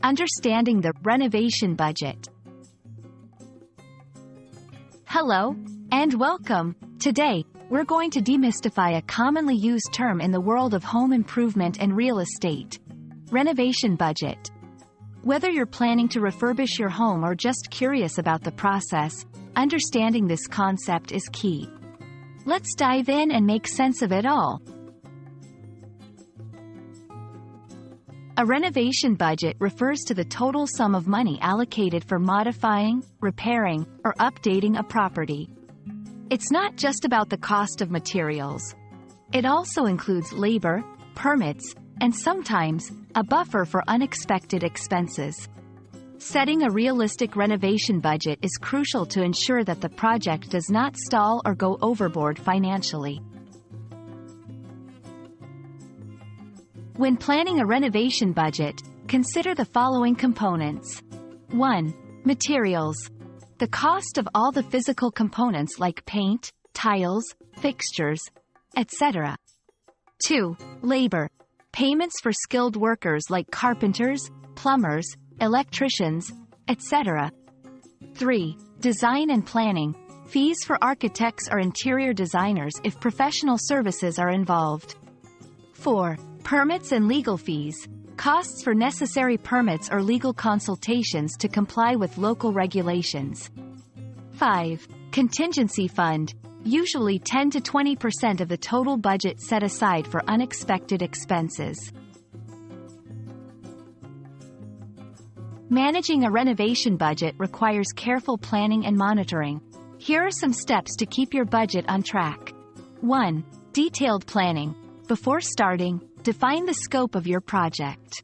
Understanding the renovation budget. Hello, and welcome. Today, we're going to demystify a commonly used term in the world of home improvement and real estate: renovation budget. Whether you're planning to refurbish your home or just curious about the process, understanding this concept is key. Let's dive in and make sense of it all. A renovation budget refers to the total sum of money allocated for modifying, repairing, or updating a property. It's not just about the cost of materials. It also includes labor, permits, and sometimes, a buffer for unexpected expenses. Setting a realistic renovation budget is crucial to ensure that the project does not stall or go overboard financially. When planning a renovation budget, consider the following components. 1. Materials. The cost of all the physical components like paint, tiles, fixtures, etc. 2. Labor. Payments for skilled workers like carpenters, plumbers, electricians, etc. 3. Design and planning. Fees for architects or interior designers if professional services are involved. 4. Permits and legal fees. Costs for necessary permits or legal consultations to comply with local regulations. 5. Contingency fund. Usually 10 to 20% of the total budget set aside for unexpected expenses. Managing a renovation budget requires careful planning and monitoring. Here are some steps to keep your budget on track. 1. Detailed planning. Before starting, define the scope of your project.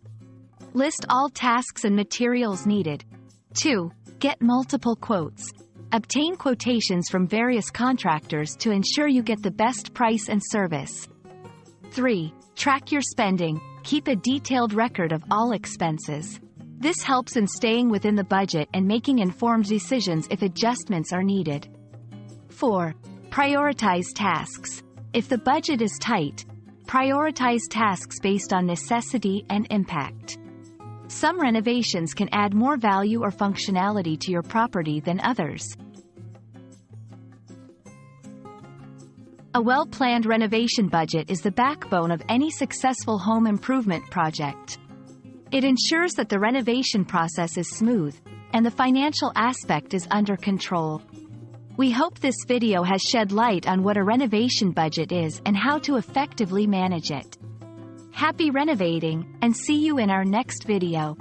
List all tasks and materials needed. 2. Get multiple quotes. Obtain quotations from various contractors to ensure you get the best price and service. 3. Track your spending. Keep a detailed record of all expenses. This helps in staying within the budget and making informed decisions if adjustments are needed. 4. Prioritize tasks. If the budget is tight, prioritize tasks based on necessity and impact. Some renovations can add more value or functionality to your property than others. A well-planned renovation budget is the backbone of any successful home improvement project. It ensures that the renovation process is smooth, and the financial aspect is under control. We hope this video has shed light on what a renovation budget is and how to effectively manage it. Happy renovating, and see you in our next video.